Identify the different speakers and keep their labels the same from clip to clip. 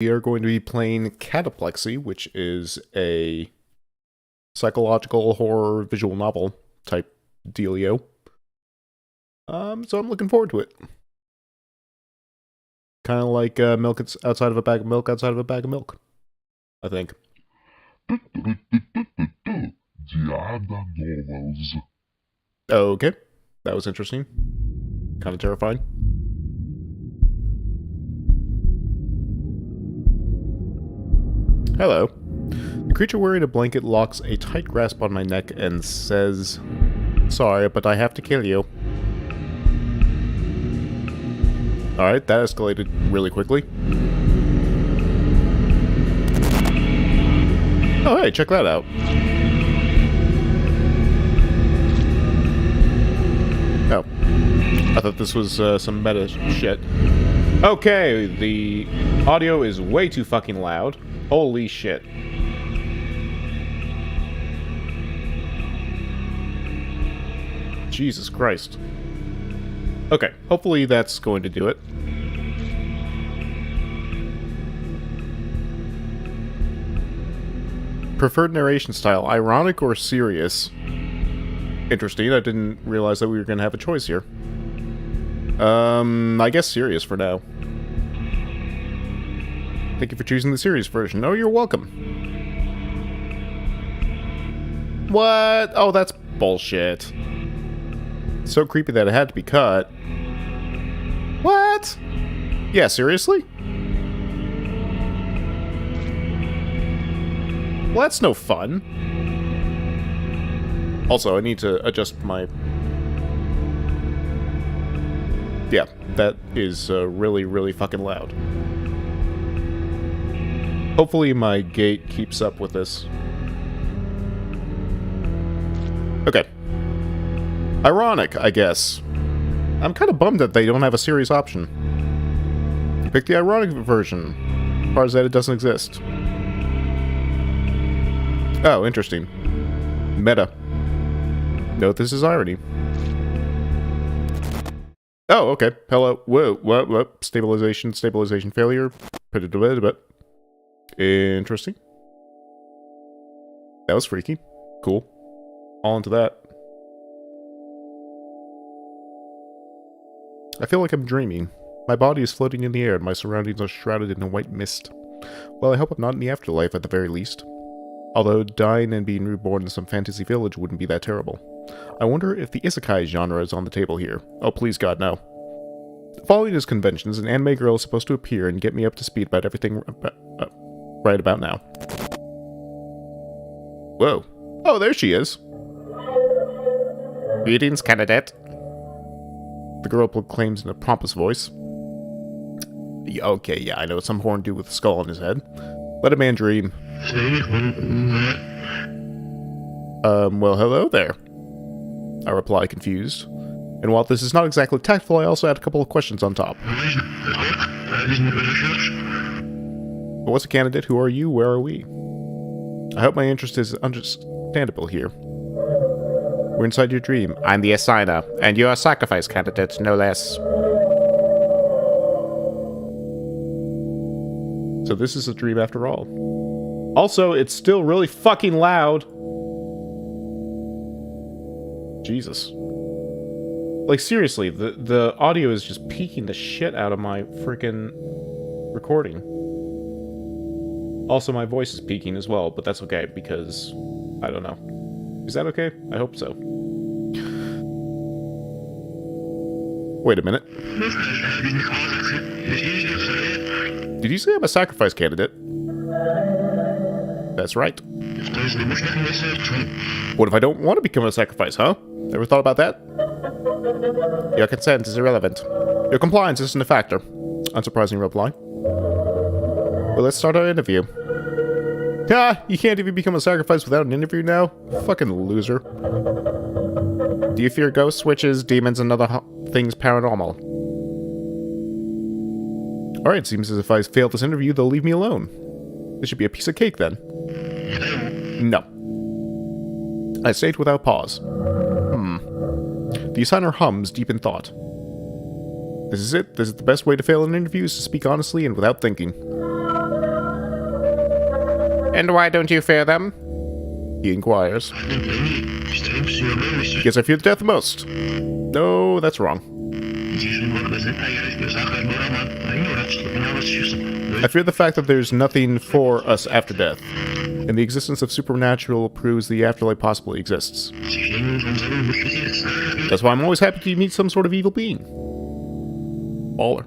Speaker 1: We are going to be playing Cataplexy, which is a psychological horror visual novel type dealio. So I'm looking forward to it. Kind of like milk outside of a bag of milk outside of a bag of milk, I think.
Speaker 2: Novels.
Speaker 1: Okay, that was interesting. Kind of terrifying. Hello. The creature wearing a blanket locks a tight grasp on my neck and says, "Sorry, but I have to kill you." Alright, that escalated really quickly. Oh hey, check that out. Oh. I thought this was some meta shit. Okay, the audio is way too fucking loud. Holy shit. Jesus Christ. Okay, hopefully that's going to do it. Preferred narration style, ironic or serious? Interesting, I didn't realize that we were going to have a choice here. I guess serious for now. Thank you for choosing the serious version. Oh, you're welcome. What? Oh, that's bullshit. So creepy that it had to be cut. What? Yeah, seriously? Well, that's no fun. Also, I need to adjust my... Yeah, that is really, really fucking loud. Hopefully my gate keeps up with this. Okay. Ironic, I guess. I'm kind of bummed that they don't have a serious option. You pick the ironic version, as far as that it doesn't exist. Oh, interesting. Meta. Note this is irony. Oh, okay. Hello. Whoa, what? Stabilization failure. Interesting. That was freaky. Cool. All into that. I feel like I'm dreaming. My body is floating in the air and my surroundings are shrouded in a white mist. Well, I hope I'm not in the afterlife at the very least. Although dying and being reborn in some fantasy village wouldn't be that terrible. I wonder if the isekai genre is on the table here. Oh, please God, no. Following his conventions, an anime girl is supposed to appear and get me up to speed about everything right about now. Whoa. Oh, there she is. Greetings, candidate. The girl proclaims in a pompous voice. Okay, yeah, I know, some horn dude with a skull on his head. Let a man dream. Well, hello there. I reply, confused. And while this is not exactly tactful, I also add a couple of questions on top. But what's a candidate? Who are you? Where are we? I hope my interest is understandable here. We're inside your dream. I'm the assigner, and you're a sacrifice candidate, no less. So this is a dream after all. Also, it's still really fucking loud. Jesus. Like, seriously, the audio is just peaking the shit out of my freaking recording. Also, my voice is peaking as well, but that's okay, because... I don't know. Is that okay? I hope so. Wait a minute. Did you say I'm a sacrifice candidate? That's right. What if I don't want to become a sacrifice, huh? Ever thought about that? Your consent is irrelevant. Your compliance isn't a factor. Unsurprising reply. Well, let's start our interview. Ah, you can't even become a sacrifice without an interview now? Fucking loser. Do you fear ghosts, witches, demons, and other things paranormal? Alright, seems as if I fail this interview, they'll leave me alone. This should be a piece of cake, then. No. I state without pause. The assigner hums, deep in thought. This is it. This is the best way to fail an interview, is to speak honestly and without thinking. And why don't you fear them? He inquires. Because I fear death most. No, that's wrong. I fear the fact that there's nothing for us after death, and the existence of supernatural proves the afterlife possibly exists. That's why I'm always happy to meet some sort of evil being. Baller.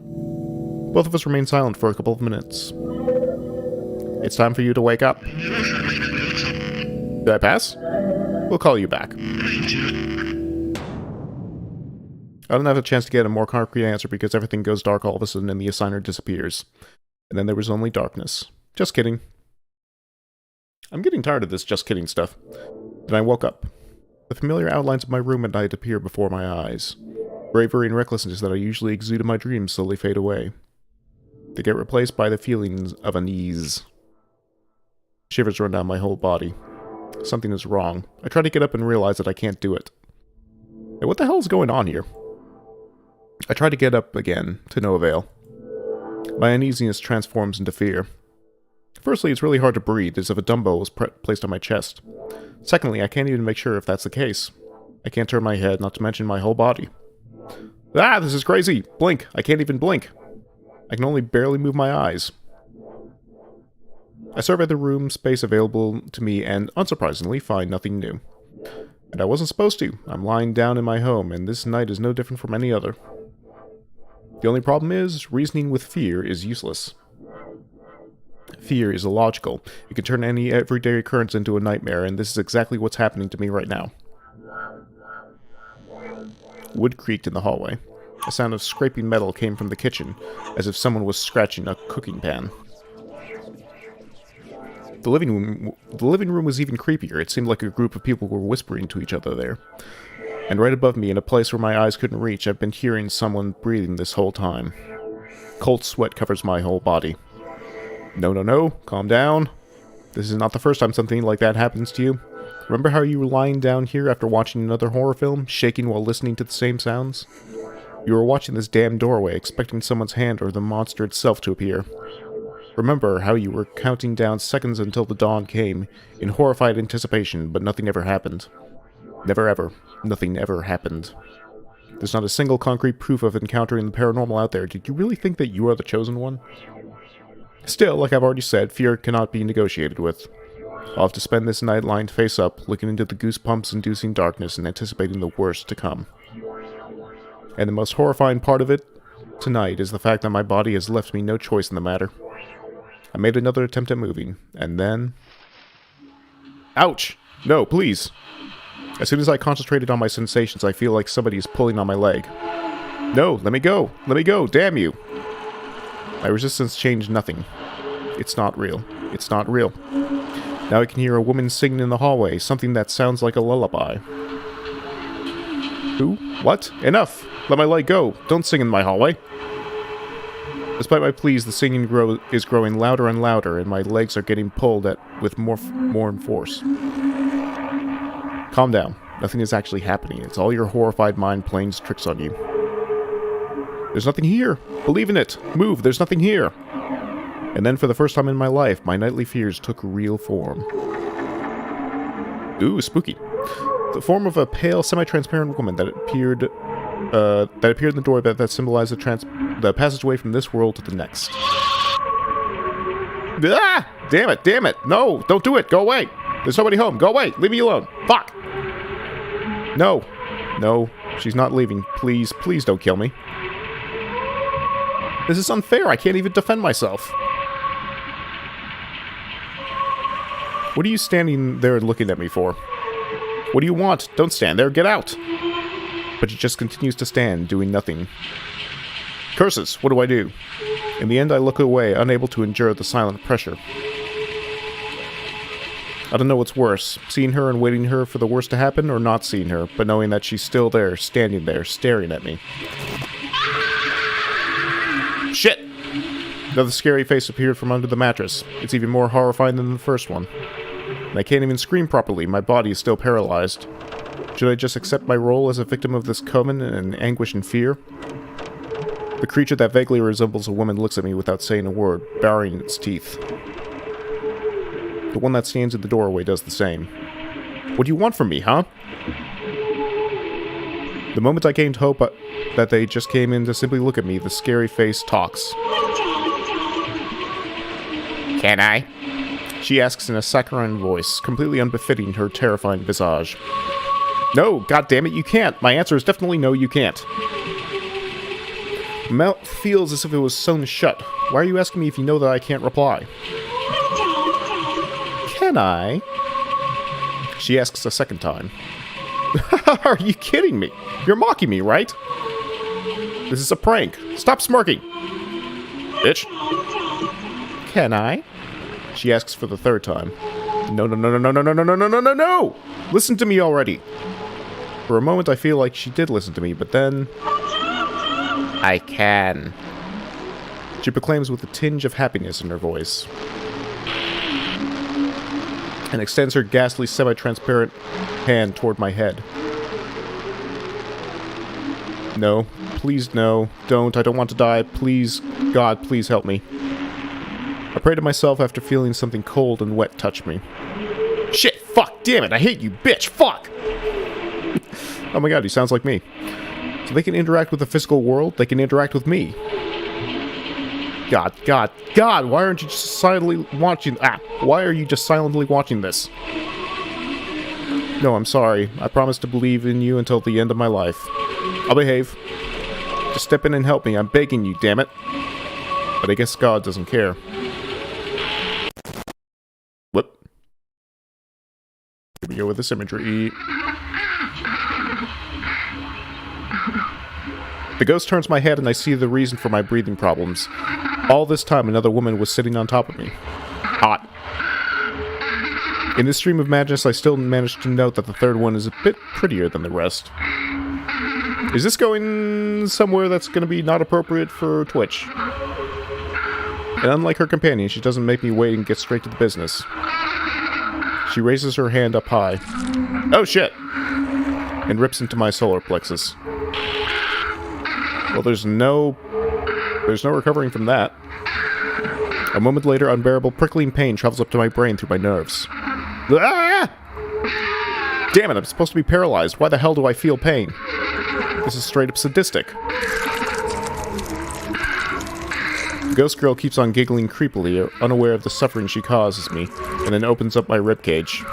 Speaker 1: Both of us remain silent for a couple of minutes. It's time for you to wake up. Did I pass? We'll call you back. I don't have a chance to get a more concrete answer because everything goes dark all of a sudden and the assigner disappears. And then there was only darkness. Just kidding. I'm getting tired of this just kidding stuff. Then I woke up. The familiar outlines of my room at night appear before my eyes. Bravery and recklessness that I usually exude in my dreams slowly fade away. They get replaced by the feelings of unease. Shivers run down my whole body. Something is wrong. I try to get up and realize that I can't do it. Hey, what the hell is going on here? I try to get up again, to no avail. My uneasiness transforms into fear. Firstly, it's really hard to breathe, as if a dumbbell was placed on my chest. Secondly, I can't even make sure if that's the case. I can't turn my head, not to mention my whole body. Ah, this is crazy! Blink! I can't even blink! I can only barely move my eyes. I survey the room space available to me and, unsurprisingly, find nothing new. And I wasn't supposed to. I'm lying down in my home, and this night is no different from any other. The only problem is, reasoning with fear is useless. Fear is illogical. It can turn any everyday occurrence into a nightmare, and this is exactly what's happening to me right now. Wood creaked in the hallway. A sound of scraping metal came from the kitchen, as if someone was scratching a cooking pan. The living room was even creepier. It seemed like a group of people were whispering to each other there. And right above me, in a place where my eyes couldn't reach, I've been hearing someone breathing this whole time. Cold sweat covers my whole body. No, no, no. Calm down. This is not the first time something like that happens to you. Remember how you were lying down here after watching another horror film, shaking while listening to the same sounds? You were watching this damn doorway, expecting someone's hand or the monster itself to appear. Remember how you were counting down seconds until the dawn came, in horrified anticipation, but nothing ever happened. Never ever. Nothing ever happened. There's not a single concrete proof of encountering the paranormal out there. Did you really think that you are the chosen one? Still, like I've already said, fear cannot be negotiated with. I'll have to spend this night lying face up, looking into the goosebumps-inducing darkness and anticipating the worst to come. And the most horrifying part of it, tonight, is the fact that my body has left me no choice in the matter. I made another attempt at moving, and then... Ouch! No, please! As soon as I concentrated on my sensations, I feel like somebody is pulling on my leg. No, let me go! Let me go, damn you! My resistance changed nothing. It's not real. It's not real. Now I can hear a woman singing in the hallway, something that sounds like a lullaby. Who? What? Enough! Let my leg go! Don't sing in my hallway! Despite my pleas, the singing is growing louder and louder, and my legs are getting pulled at with more force. Calm down. Nothing is actually happening. It's all your horrified mind playing tricks on you. There's nothing here! Believe in it! Move! There's nothing here! And then, for the first time in my life, my nightly fears took real form. Ooh, spooky. The form of a pale, semi-transparent woman that appeared in the door that symbolized the passageway from this world to the next. Ah! Damn it! Damn it! No! Don't do it! Go away! There's nobody home! Go away! Leave me alone! Fuck! No! No. She's not leaving. Please, please don't kill me. This is unfair. I can't even defend myself. What are you standing there looking at me for? What do you want? Don't stand there. Get out. But she just continues to stand, doing nothing. Curses! What do I do? In the end, I look away, unable to endure the silent pressure. I don't know what's worse, seeing her and waiting her for the worst to happen, or not seeing her, but knowing that she's still there, standing there, staring at me. Shit! Another scary face appeared from under the mattress. It's even more horrifying than the first one. And I can't even scream properly, my body is still paralyzed. Should I just accept my role as a victim of this coven and anguish and fear? The creature that vaguely resembles a woman looks at me without saying a word, baring its teeth. The one that stands in the doorway does the same. What do you want from me, huh? The moment I gained hope that they just came in to simply look at me, the scary face talks. Can I? She asks in a saccharine voice, completely unbefitting her terrifying visage. No, goddammit, you can't. My answer is definitely no, you can't. My mouth feels as if it was sewn shut. Why are you asking me if you know that I can't reply? Can I? She asks a second time. Are you kidding me? You're mocking me, right? This is a prank. Stop smirking. Bitch. Can I? She asks for the third time. No, no, no, no, no, no, no, no, no, no, no, no! Listen to me already. For a moment I feel like she did listen to me, but then... I can. She proclaims with a tinge of happiness in her voice. And extends her ghastly, semi-transparent hand toward my head. No. Please, no. Don't. I don't want to die. Please. God, please help me. I pray to myself after feeling something cold and wet touch me. Shit! Fuck! Damn it! I hate you, bitch! Fuck! Oh my god, he sounds like me. So they can interact with the physical world, they can interact with me. God, God, God! Why aren't you just silently watching... why are you just silently watching this? No, I'm sorry. I promise to believe in you until the end of my life. I'll behave. Just step in and help me. I'm begging you, damn it. But I guess God doesn't care. Whoop. Here we go with this imagery. The ghost turns my head and I see the reason for my breathing problems. All this time, another woman was sitting on top of me. Hot. In this stream of madness, I still managed to note that the third one is a bit prettier than the rest. Is this going somewhere that's going to be not appropriate for Twitch? And unlike her companion, she doesn't make me wait and get straight to the business. She raises her hand up high. Oh shit! And rips into my solar plexus. Well, there's no recovering from that. A moment later, unbearable prickling pain travels up to my brain through my nerves. Ah! Damn it, I'm supposed to be paralyzed. Why the hell do I feel pain? This is straight up sadistic. The ghost girl keeps on giggling creepily, unaware of the suffering she causes me, and then opens up my ribcage.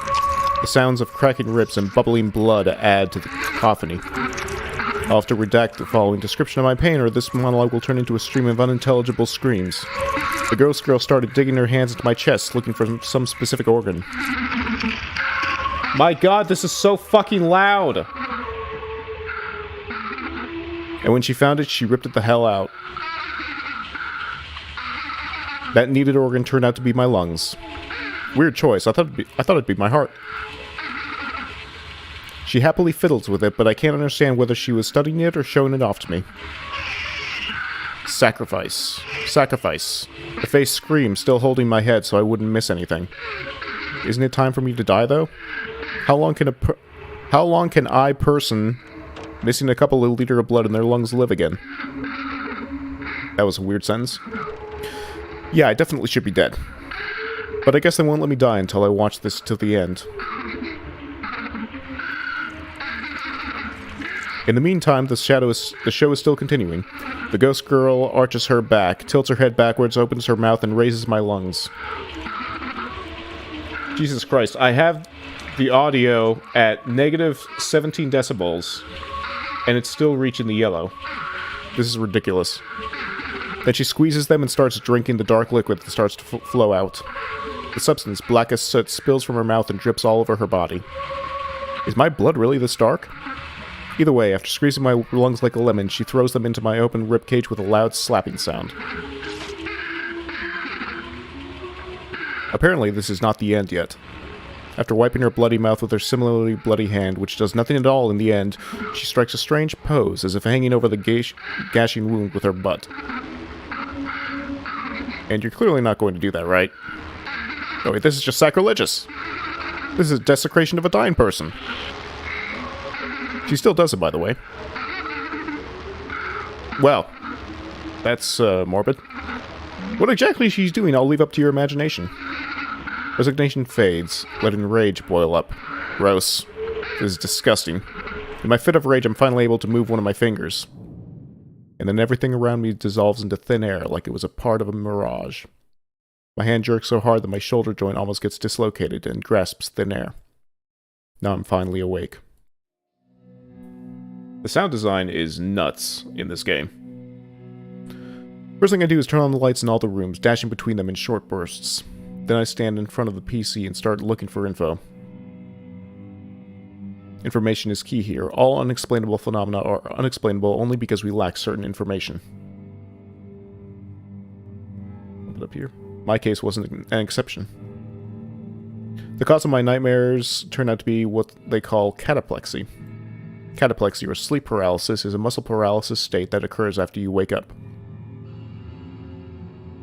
Speaker 1: The sounds of cracking ribs and bubbling blood add to the cacophony. I'll have to redact the following description of my pain, or this monologue will turn into a stream of unintelligible screams. The ghost girl started digging her hands into my chest, looking for some specific organ. My god, this is so fucking loud! And when she found it, she ripped it the hell out. That needed organ turned out to be my lungs. Weird choice. I thought it'd be my heart. She happily fiddles with it, but I can't understand whether she was studying it or showing it off to me. Sacrifice. Sacrifice. The face screams, still holding my head so I wouldn't miss anything. Isn't it time for me to die, though? How long can I, person, missing a couple of liters of blood in their lungs, live again? That was a weird sentence. Yeah, I definitely should be dead. But I guess they won't let me die until I watch this till the end. In the meantime, the show is still continuing. The ghost girl arches her back, tilts her head backwards, opens her mouth, and raises my lungs. Jesus Christ, I have the audio at negative 17 decibels, and it's still reaching the yellow. This is ridiculous. Then she squeezes them and starts drinking the dark liquid that starts to flow out. The substance, black as soot, spills from her mouth and drips all over her body. Is my blood really this dark? Either way, after squeezing my lungs like a lemon, she throws them into my open ribcage with a loud slapping sound. Apparently, this is not the end yet. After wiping her bloody mouth with her similarly bloody hand, which does nothing at all in the end, she strikes a strange pose, as if hanging over the gashing wound with her butt. And you're clearly not going to do that, right? Oh wait, this is just sacrilegious! This is desecration of a dying person! She still does it, by the way. Well, that's, morbid. What exactly she's doing, I'll leave up to your imagination. Resignation fades, letting rage boil up. Gross. This is disgusting. In my fit of rage, I'm finally able to move one of my fingers. And then everything around me dissolves into thin air like it was a part of a mirage. My hand jerks so hard that my shoulder joint almost gets dislocated and grasps thin air. Now I'm finally awake. The sound design is nuts in this game. First thing I do is turn on the lights in all the rooms, dashing between them in short bursts. Then I stand in front of the PC and start looking for info. Information is key here. All unexplainable phenomena are unexplainable only because we lack certain information. Open up here. My case wasn't an exception. The cause of my nightmares turned out to be what they call cataplexy. Cataplexy, or sleep paralysis, is a muscle paralysis state that occurs after you wake up.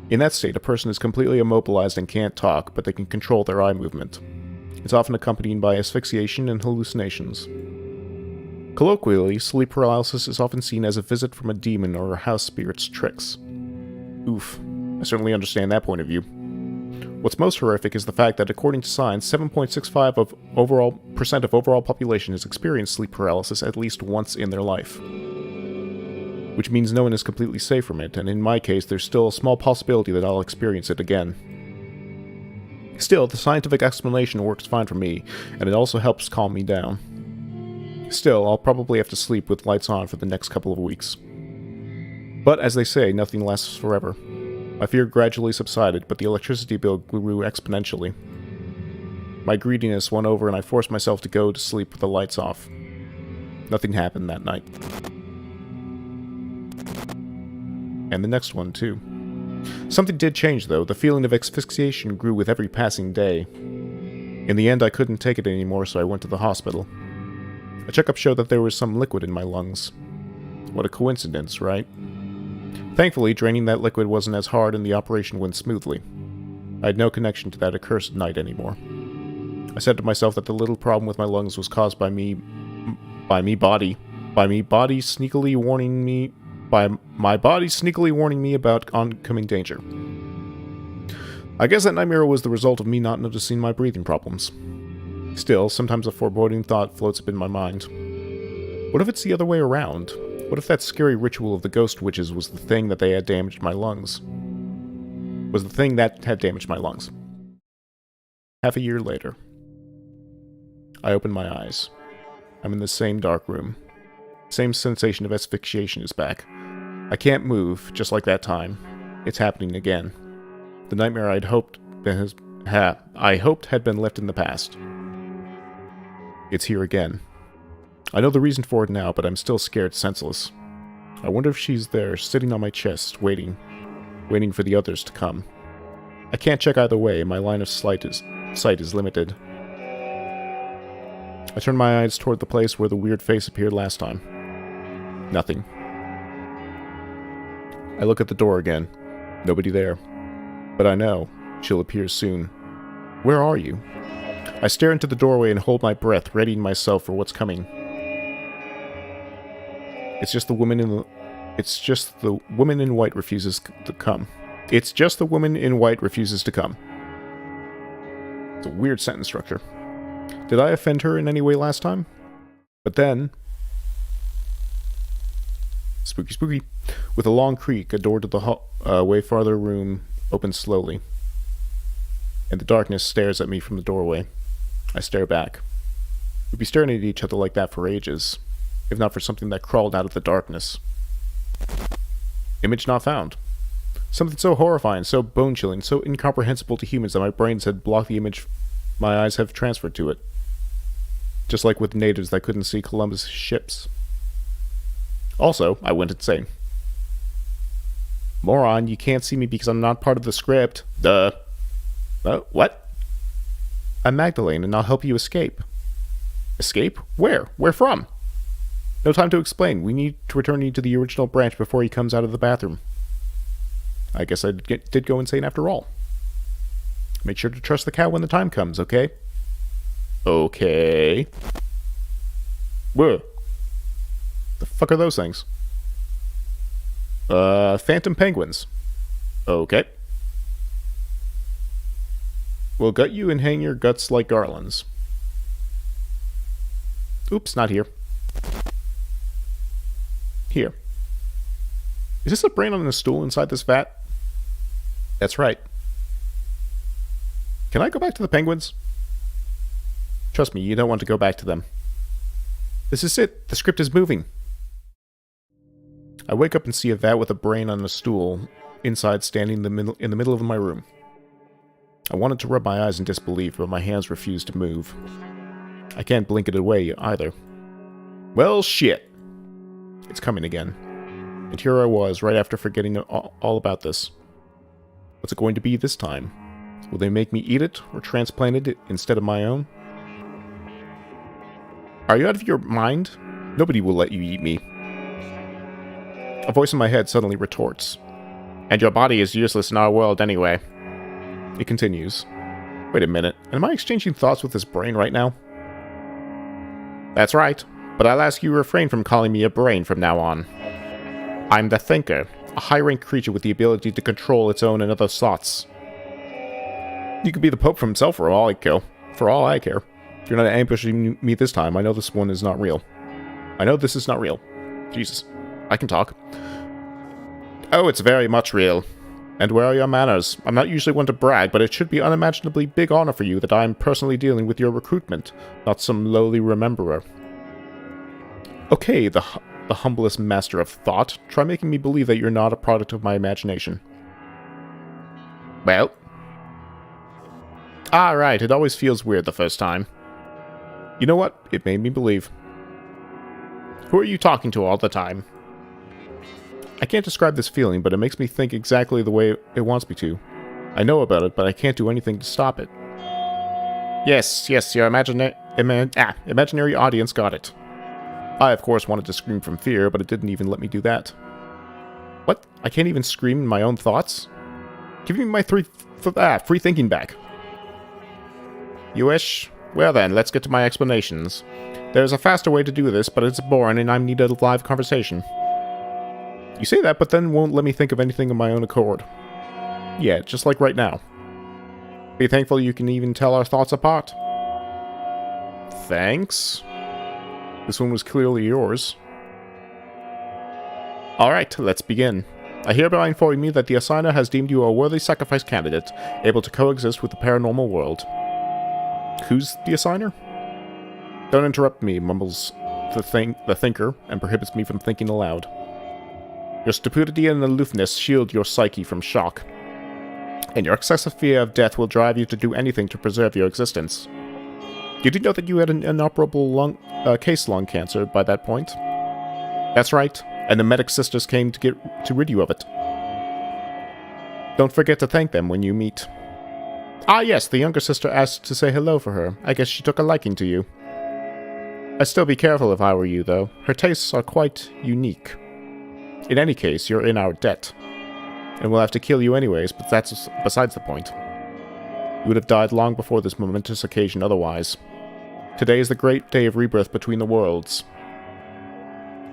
Speaker 1: In that state, a person is completely immobilized and can't talk, but they can control their eye movement. It's often accompanied by asphyxiation and hallucinations. Colloquially, sleep paralysis is often seen as a visit from a demon or a house spirit's tricks. Oof. I certainly understand that point of view. What's most horrific is the fact that according to science, 7.65% of overall population has experienced sleep paralysis at least once in their life. Which means no one is completely safe from it, and in my case, there's still a small possibility that I'll experience it again. Still, the scientific explanation works fine for me, and it also helps calm me down. Still, I'll probably have to sleep with lights on for the next couple of weeks. But as they say, nothing lasts forever. My fear gradually subsided, but the electricity bill grew exponentially. My greediness won over and I forced myself to go to sleep with the lights off. Nothing happened that night. And the next one, too. Something did change, though. The feeling of asphyxiation grew with every passing day. In the end, I couldn't take it anymore, so I went to the hospital. A checkup showed that there was some liquid in my lungs. What a coincidence, right? Thankfully, draining that liquid wasn't as hard and the operation went smoothly. I had no connection to that accursed night anymore. I said to myself that the little problem with my lungs was caused by my body sneakily warning me about oncoming danger. I guess that nightmare was the result of me not noticing my breathing problems. Still, sometimes a foreboding thought floats up in my mind. What if it's the other way around? What if that scary ritual of the ghost witches was the thing that had damaged my lungs? Half a year later. I open my eyes. I'm in the same dark room. Same sensation of asphyxiation is back. I can't move, just like that time. It's happening again. The nightmare I hoped had been left in the past. It's here again. I know the reason for it now, but I'm still scared senseless. I wonder if she's there, sitting on my chest, waiting for the others to come. I can't check either way, my line of sight is limited. I turn my eyes toward the place where the weird face appeared last time. Nothing. I look at the door again. Nobody there. But I know she'll appear soon. Where are you? I stare into the doorway and hold my breath, readying myself for what's coming. It's just the woman in white refuses to come. It's a weird sentence structure. Did I offend her in any way last time? But then... Spooky, spooky. With a long creak, a door to the way farther room opens slowly. And the darkness stares at me from the doorway. I stare back. We'd be staring at each other like that for ages, if not for something that crawled out of the darkness. Image not found. Something so horrifying, so bone-chilling, so incomprehensible to humans that my brains had blocked the image my eyes have transferred to it. Just like with natives that couldn't see Columbus' ships. Also, I went insane. Moron, you can't see me because I'm not part of the script. Duh. What? I'm Magdalene, and I'll help you escape. Escape? Where? Where from? No time to explain. We need to return you to the original branch before he comes out of the bathroom. I guess I did go insane after all. Make sure to trust the cow when the time comes, okay? Okay. Whoa. The fuck are those things? Phantom penguins. Okay. We'll gut you and hang your guts like garlands. Oops, not here. Here. Is this a brain on a stool inside this vat? That's right. Can I go back to the penguins? Trust me, you don't want to go back to them. This is it. The script is moving. I wake up and see a vat with a brain on a stool inside, standing in the middle of my room. I wanted to rub my eyes in disbelief, but my hands refused to move. I can't blink it away either. Well, shit. It's coming again. And here I was, right after forgetting all about this. What's it going to be this time? Will they make me eat it, or transplant it instead of my own? Are you out of your mind? Nobody will let you eat me. A voice in my head suddenly retorts. And your body is useless in our world anyway. It continues. Wait a minute, am I exchanging thoughts with this brain right now? That's right, but I'll ask you to refrain from calling me a brain from now on. I'm the Thinker, a high-ranked creature with the ability to control its own and others' thoughts. You could be the Pope for himself for all I care. If you're not ambushing me this time, I know this one is not real. I know this is not real. Jesus. I can talk. Oh, it's very much real. And where are your manners? I'm not usually one to brag, but it should be unimaginably big honor for you that I am personally dealing with your recruitment, not some lowly rememberer. Okay, the humblest master of thought, try making me believe that you're not a product of my imagination. Well. Alright, it always feels weird the first time. You know what? It made me believe. Who are you talking to all the time? I can't describe this feeling, but it makes me think exactly the way it wants me to. I know about it, but I can't do anything to stop it. Yes, your imaginary audience got it. I, of course, wanted to scream from fear, but it didn't even let me do that. What? I can't even scream in my own thoughts? Give me my free thinking back. You wish? Well then, let's get to my explanations. There's a faster way to do this, but it's boring and I need a live conversation. You say that, but then won't let me think of anything of my own accord. Yeah, just like right now. Be thankful you can even tell our thoughts apart. Thanks. This one was clearly yours. Alright, let's begin. I hereby inform you that the assigner has deemed you a worthy sacrifice candidate, able to coexist with the paranormal world. Who's the assigner? Don't interrupt me, mumbles the Thinker, and prohibits me from thinking aloud. Your stupidity and aloofness shield your psyche from shock, and your excessive fear of death will drive you to do anything to preserve your existence. Did you know that you had an inoperable lung cancer by that point? That's right, and the medic sisters came to rid you of it. Don't forget to thank them when you meet. Ah yes, the younger sister asked to say hello for her. I guess she took a liking to you. I'd still be careful if I were you, though. Her tastes are quite unique. In any case, you're in our debt. And we'll have to kill you anyways, but that's besides the point. You would have died long before this momentous occasion otherwise. Today is the great day of rebirth between the worlds.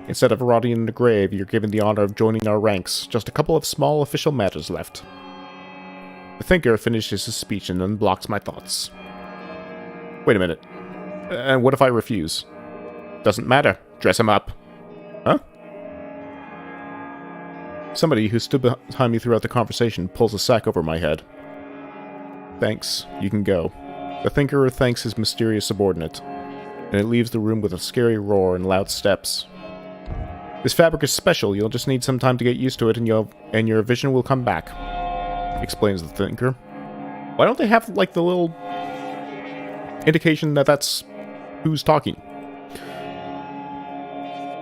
Speaker 1: Instead of rotting in the grave, you're given the honor of joining our ranks. Just a couple of small official matters left. The Thinker finishes his speech and unblocks my thoughts. Wait a minute. And what if I refuse? Doesn't matter. Dress him up. Huh? Somebody who stood behind me throughout the conversation pulls a sack over my head. Thanks. You can go. The Thinker thanks his mysterious subordinate, and it leaves the room with a scary roar and loud steps. This fabric is special. You'll just need some time to get used to it, and your vision will come back, explains the Thinker. Why don't they have, like, the little indication that that's who's talking?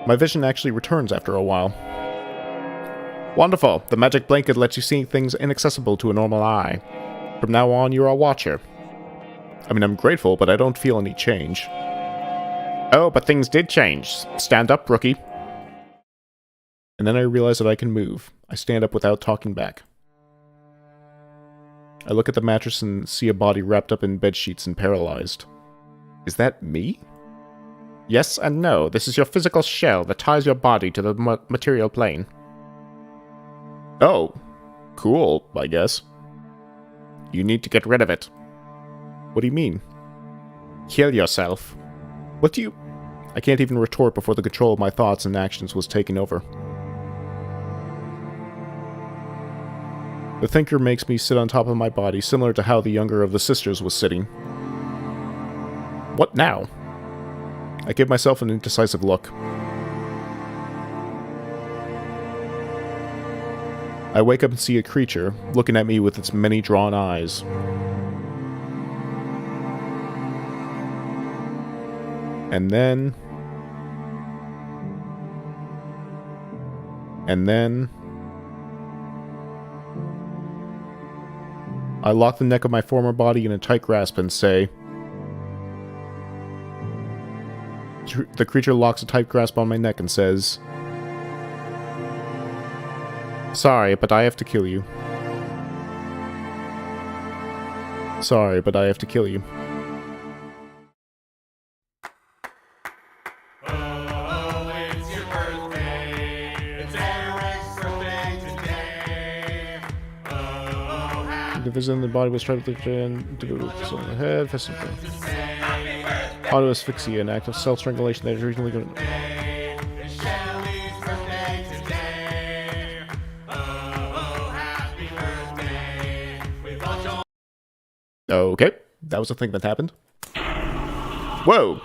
Speaker 1: My vision actually returns after a while. Wonderful. The magic blanket lets you see things inaccessible to a normal eye. From now on, you're a watcher. I mean, I'm grateful, but I don't feel any change. Oh, but things did change. Stand up, rookie. And then I realize that I can move. I stand up without talking back. I look at the mattress and see a body wrapped up in bedsheets and paralyzed. Is that me? Yes and no. This is your physical shell that ties your body to the material plane. Oh, cool, I guess. You need to get rid of it. What do you mean? Kill yourself. What do you... I can't even retort before the control of my thoughts and actions was taken over. The thinker makes me sit on top of my body, similar to how the younger of the sisters was sitting. What now? I give myself an indecisive look. I wake up and see a creature, looking at me with its many drawn eyes. And then... I lock the neck of my former body in a tight grasp and say... The creature locks a tight grasp on my neck and says... Sorry, but I have to kill you. Sorry, but I have to kill you. The vision in the body was tried to on the head. Auto asphyxia, an act of self-strangulation that is originally going to... Okay, that was a thing that happened. Whoa!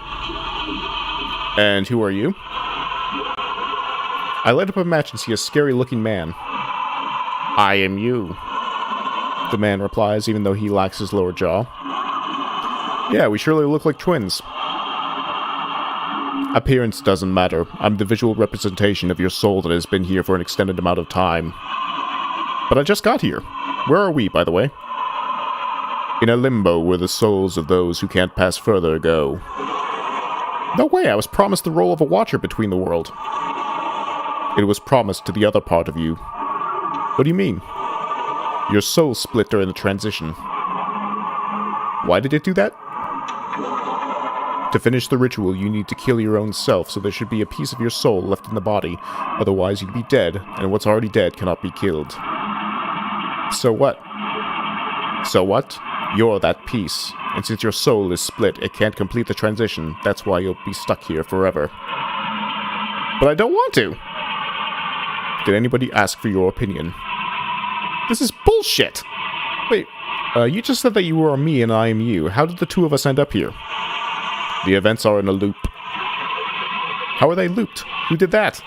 Speaker 1: And who are you? I light up a match and see a scary-looking man. I am you. The man replies, even though he lacks his lower jaw. Yeah, we surely look like twins. Appearance doesn't matter. I'm the visual representation of your soul that has been here for an extended amount of time. But I just got here. Where are we, by the way? In a limbo where the souls of those who can't pass further go. No way, I was promised the role of a watcher between the world. It was promised to the other part of you. What do you mean? Your soul split during the transition. Why did it do that? To finish the ritual, you need to kill your own self, so there should be a piece of your soul left in the body. Otherwise, you'd be dead, and what's already dead cannot be killed. So what? So what? You're that piece. And since your soul is split, it can't complete the transition. That's why you'll be stuck here forever. But I don't want to! Did anybody ask for your opinion? This is bullshit! Wait, you just said that you were me and I am you. How did the two of us end up here? The events are in a loop. How are they looped? Who did that?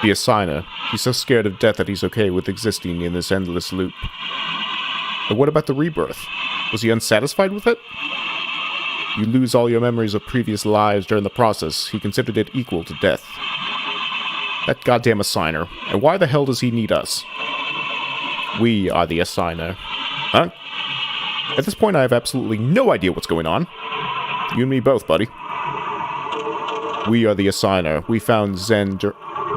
Speaker 1: The assigner. He's so scared of death that he's okay with existing in this endless loop. But what about the rebirth? Was he unsatisfied with it? You lose all your memories of previous lives during the process. He considered it equal to death. That goddamn assigner. And why the hell does he need us? We are the assigner. Huh? At this point, I have absolutely no idea what's going on. You and me both, buddy. We are the assigner. We found Zen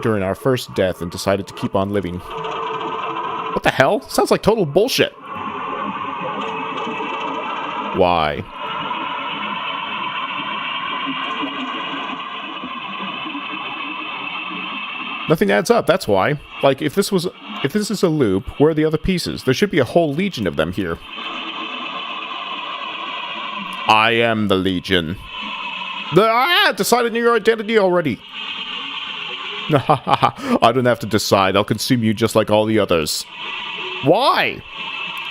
Speaker 1: during our first death and decided to keep on living. What the hell? Sounds like total bullshit. Why? Nothing adds up, that's why. Like, if this is a loop, where are the other pieces? There should be a whole legion of them here. I am the legion. Decided your identity already. I don't have to decide. I'll consume you just like all the others. Why?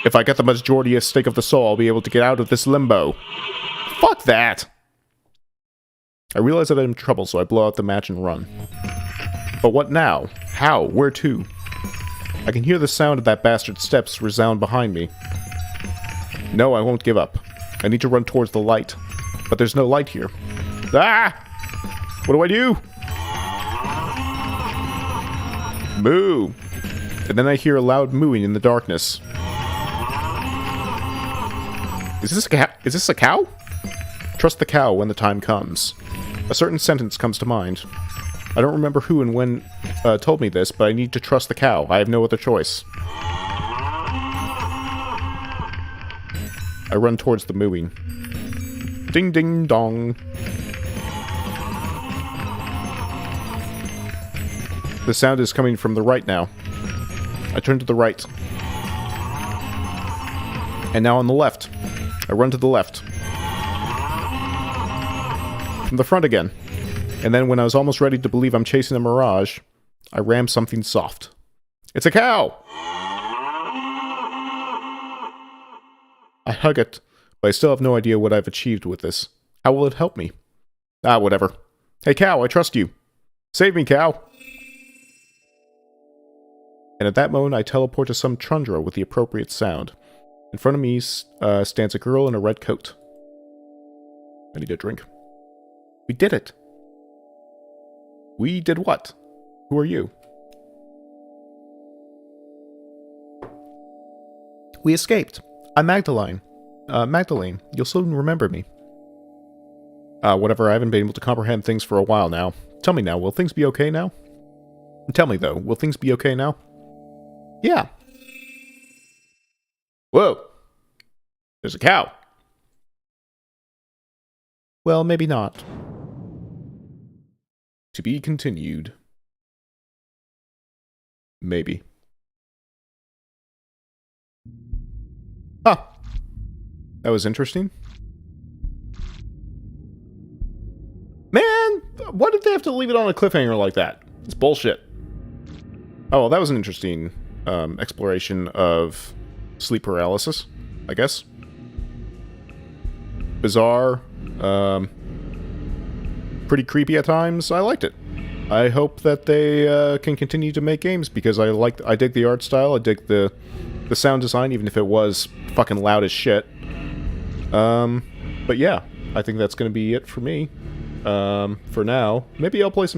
Speaker 1: If I get the majority stake of the soul, I'll be able to get out of this limbo. Fuck that! I realize that I'm in trouble, so I blow out the match and run. But what now? How? Where to? I can hear the sound of that bastard's steps resound behind me. No, I won't give up. I need to run towards the light. But there's no light here. Ah! What do I do? Moo! And then I hear a loud mooing in the darkness. Is this a cow? Trust the cow when the time comes. A certain sentence comes to mind. I don't remember who and when told me this, but I need to trust the cow. I have no other choice. I run towards the mooing. Ding ding dong. The sound is coming from the right now. I turn to the right. And now on the left. I run to the left. From the front again. And then when I was almost ready to believe I'm chasing a mirage, I ram something soft. It's a cow! I hug it, but I still have no idea what I've achieved with this. How will it help me? Ah, whatever. Hey cow, I trust you. Save me, cow! And at that moment, I teleport to some tundra with the appropriate sound. In front of me stands a girl in a red coat. I need a drink. We did it! We did what? Who are you? We escaped. I'm Magdalene. Magdalene, you'll soon remember me. Whatever, I haven't been able to comprehend things for a while now. Tell me now, will things be okay now? Tell me though, will things be okay now? Yeah. Whoa! There's a cow! Well, maybe not. To be continued. Maybe. Huh. That was interesting. Man! Why did they have to leave it on a cliffhanger like that? It's bullshit. Oh, well, that was an interesting exploration of sleep paralysis, I guess. Bizarre. Pretty creepy at times. I liked it. I hope that they can continue to make games because I dig the art style. I dig the sound design, even if it was fucking loud as shit. But yeah, I think that's going to be it for me. For now. Maybe I'll play some